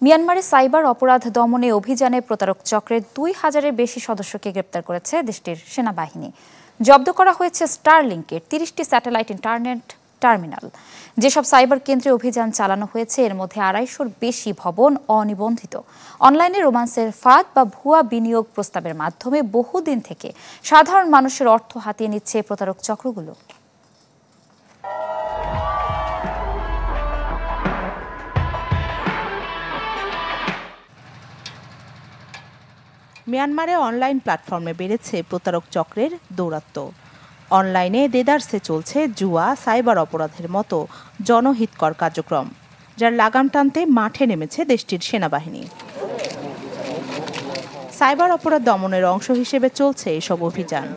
মিয়ানমারে সাইবার অপরাধ দমনে অভিযানে প্রতারক চক্রের ২,০০০-এর বেশি সদস্যকে গ্রেপ্তার করেছে দেশটির সেনাবাহিনী। জব্দ করা হয়েছে স্টারলিংকের ৩০টি স্যাটেলাইট ইন্টারনেট টার্মিনাল। যেসব সাইবার কেন্দ্রে অভিযান চালানো হয়েছে এর মধ্যে ২৫০-র বেশি ভবন অনিবন্ধিত। অনলাইনে রোমান্সের ফাঁদ বা ভুয়া বিনিয়োগ প্রস্তাবের মাধ্যমে বহুদিন থেকে সাধারণ মানুষের অর্থ হাতিয়ে নিচ্ছে প্রতারক চক্রগুলো। মিয়ানমারে অনলাইন প্ল্যাটফর্মে বেড়েছে প্রতারক চক্রের দৌরাত্ম্য। অনলাইনে দেদারসে চলছে জুয়া, সাইবার অপরাধের মতো জনহিতকর কার্যক্রম, যার লাগাম টানতে মাঠে নেমেছে দেশটির সেনাবাহিনী। সাইবার অপরাধ দমনের অংশ হিসেবে চলছে এসব অভিযান।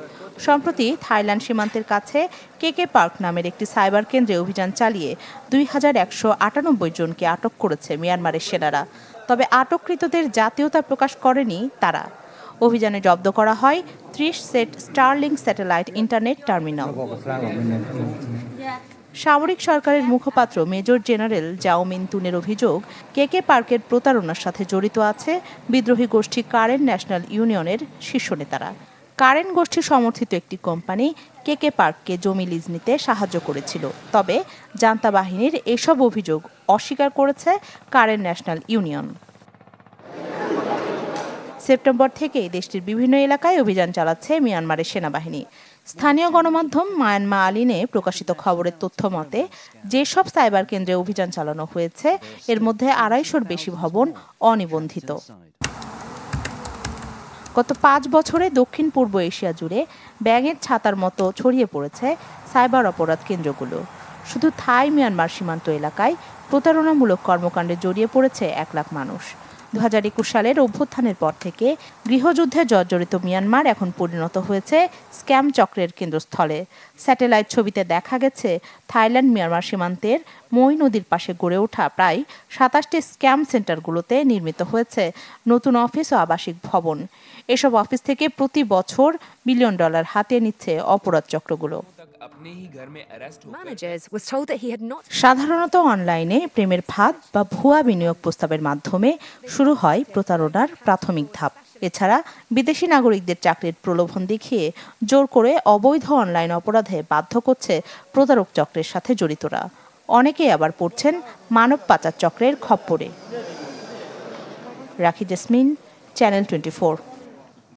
সম্প্রতি থাইল্যান্ড সীমান্তের কাছে কেকে পার্ক নামের একটি সাইবার কেন্দ্রে অভিযান চালিয়ে ২,১৯৮ জনকে আটক করেছে মিয়ানমারের সেনারা। তবে আটককৃতদের জাতীয়তা প্রকাশ করেনি তারা। অভিযানে জব্দ করা হয় ৩০ set Starlink satellite internet terminal. সামরিক সরকারের মুখপাত্র মেজর জেনারেল জাও মিন তুনের অভিযোগ, কেকে পার্কের প্রতারণার সাথে জড়িত আছে বিদ্রোহী গোষ্ঠী কারেন ন্যাশনাল ইউনিয়নের শীর্ষ নেতারা। কারেন গোষ্ঠী সমর্থিত একটি কোম্পানি কেকে পার্ককে জমি লিজ নিতে সাহায্য করেছিল। তবে জান্তা বাহিনীর এসব অভিযোগ অস্বীকার করেছে কারেন ন্যাশনাল ইউনিয়ন। সেপ্টেম্বর থেকেই দেশটির বিভিন্ন এলাকায় অভিযান চালাচ্ছে মিয়ানমারের সেনাবাহিনী। স্থানীয় গণমাধ্যম মায়ানমা আলিনে প্রকাশিত খবরের তথ্য মতে, যেসব সাইবার কেন্দ্রে অভিযান চালানো হয়েছে এর মধ্যে ২৫০-র বেশি ভবন অনিবন্ধিত। গত ৫ বছরে দক্ষিণ পূর্ব এশিয়া জুড়ে ব্যাঙের ছাতার মতো ছড়িয়ে পড়েছে সাইবার অপরাধ কেন্দ্রগুলো। শুধু থাই মিয়ানমার সীমান্ত এলাকায় প্রতারণামূলক কর্মকাণ্ডে জড়িয়ে পড়েছে ১ লাখ মানুষ। ২০২১ সালের অভ্যুত্থানের পর থেকে গৃহযুদ্ধে জর্জরিত মিয়ানমার এখন পরিণত হয়েছে স্ক্যাম চক্রের কেন্দ্রস্থলে। স্যাটেলাইট ছবিতে দেখা গেছে থাইল্যান্ড মিয়ানমার সীমান্তের মই নদীর পাশে গড়ে ওঠা প্রায় ২৭টি স্ক্যাম সেন্টারগুলোতে নির্মিত হয়েছে নতুন অফিস ও আবাসিক ভবন। এসব অফিস থেকে প্রতি বছর $বিলিয়ন হাতিয়ে নিচ্ছে অপরাধ চক্রগুলো। সাধারণত অনলাইনে প্রেমের ফাঁদ বা ভুয়া বিনিয়োগ প্রস্তাবের মাধ্যমে শুরু হয় প্রতারণার প্রাথমিক ধাপ। এছাড়া বিদেশি নাগরিকদের চাকরির প্রলোভন দেখিয়ে জোর করে অবৈধ অনলাইন অপরাধে বাধ্য করছে প্রতারক চক্রের সাথে জড়িতরা। অনেকেই আবার পড়ছেন মানব পাচার চক্রের খপ্পরে। রাখি জেসমিন, চ্যানেল 24।